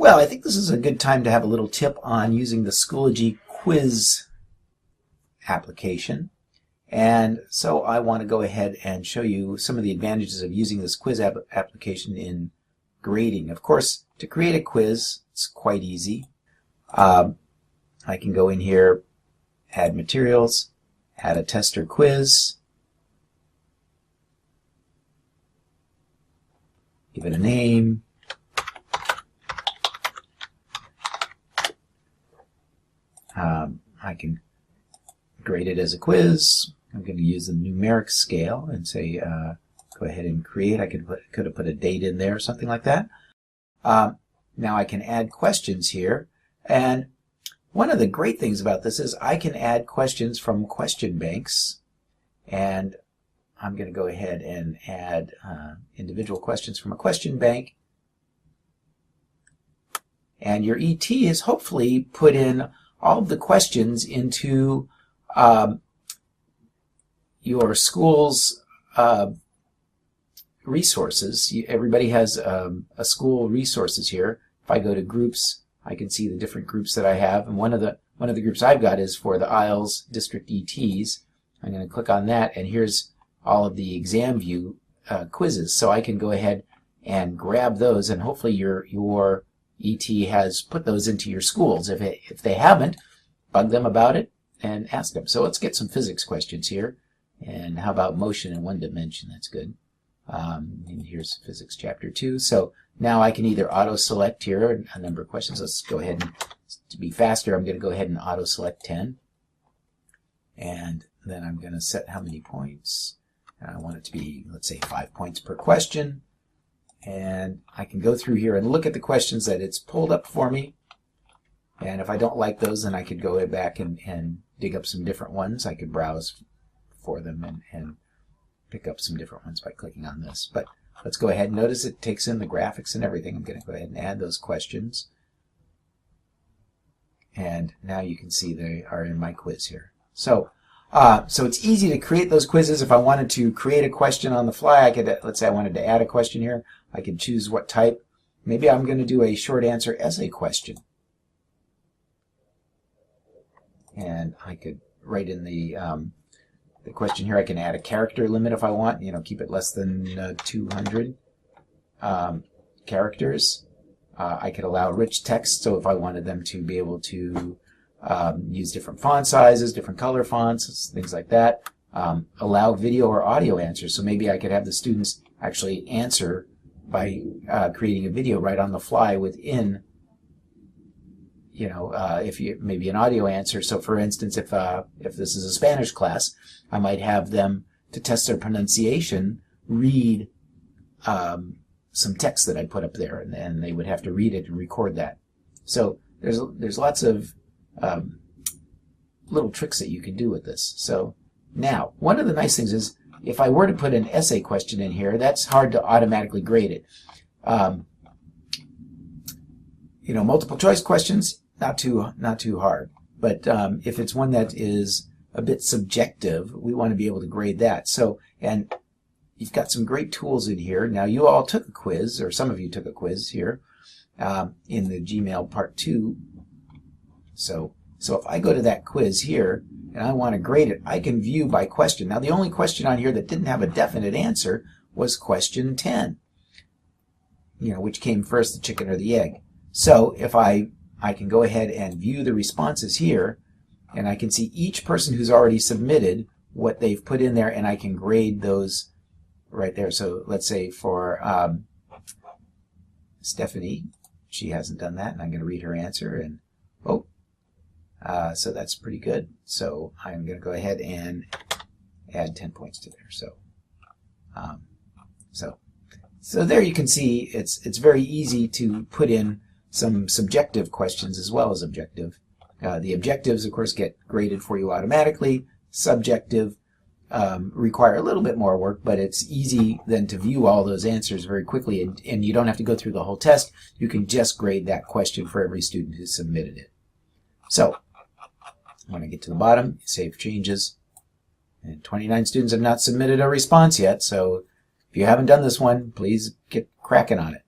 Well, I think this is a good time to have a little tip on using the Schoology Quiz application. And so I want to go ahead and show you some of the advantages of using this quiz application in grading. Of course, to create a quiz, it's quite easy. I can go in here, add materials, add a test or quiz, give it a name, I can grade it as a quiz. I'm going to use the numeric scale and say go ahead and create. I could have put a date in there or something like that. Now I can add questions here, and one of the great things about this is I can add questions from question banks, and I'm going to go ahead and add individual questions from a question bank. And your ET is hopefully put in all of the questions into your school's resources. Everybody has a school resources here. If I go to groups, I can see the different groups that I have, and one of the groups I've got is for the IELTS District ETs. I'm going to click on that, and here's all of the exam view quizzes. So I can go ahead and grab those, and hopefully your ET has put those into your schools. If they haven't, bug them about it and ask them. So let's get some physics questions here. And how about motion in one dimension? That's good. And here's physics chapter 2. So now I can either auto-select here a number of questions. Let's go ahead and, to be faster, I'm going to go ahead and auto-select 10. And then I'm going to set how many points. And I want it to be, let's say, 5 points per question. And I can go through here and look at the questions that it's pulled up for me. And if I don't like those, then I could go back and dig up some different ones. I could browse for them and pick up some different ones by clicking on this. But let's go ahead and notice it takes in the graphics and everything. I'm going to go ahead and add those questions. And now you can see they are in my quiz here. So it's easy to create those quizzes. If I wanted to create a question on the fly, I could, let's say I wanted to add a question here. I could choose what type. Maybe I'm going to do a short answer essay question. And I could write in the question here. I can add a character limit if I want. Keep it less than 200 characters. I could allow rich text. So if I wanted them to be able to use different font sizes, different color fonts, things like that. Allow video or audio answers. So maybe I could have the students actually answer by creating a video right on the fly within, if you maybe an audio answer. So for instance, if this is a Spanish class, I might have them, to test their pronunciation, read some text that I put up there, and they would have to read it and record that. So there's lots of little tricks that you can do with this. So now, one of the nice things is, if I were to put an essay question in here, that's hard to automatically grade it. Multiple choice questions, not too hard. But if it's one that is a bit subjective, we want to be able to grade that. So, and you've got some great tools in here. Now, you all took a quiz, or some of you took a quiz here in the Gmail Part 2. So if I go to that quiz here and I want to grade it, I can view by question. Now, the only question on here that didn't have a definite answer was question 10, which came first, the chicken or the egg. So if I can go ahead and view the responses here, and I can see each person who's already submitted what they've put in there, and I can grade those right there. So let's say for Stephanie, she hasn't done that, and I'm going to read her answer, and so that's pretty good. So I'm going to go ahead and add 10 points to there. So there you can see it's very easy to put in some subjective questions as well as objective. The objectives, of course, get graded for you automatically. Subjective require a little bit more work, but it's easy then to view all those answers very quickly, and you don't have to go through the whole test. You can just grade that question for every student who submitted it. So when I get to the bottom, save changes, and 29 students have not submitted a response yet. So if you haven't done this one, please get cracking on it.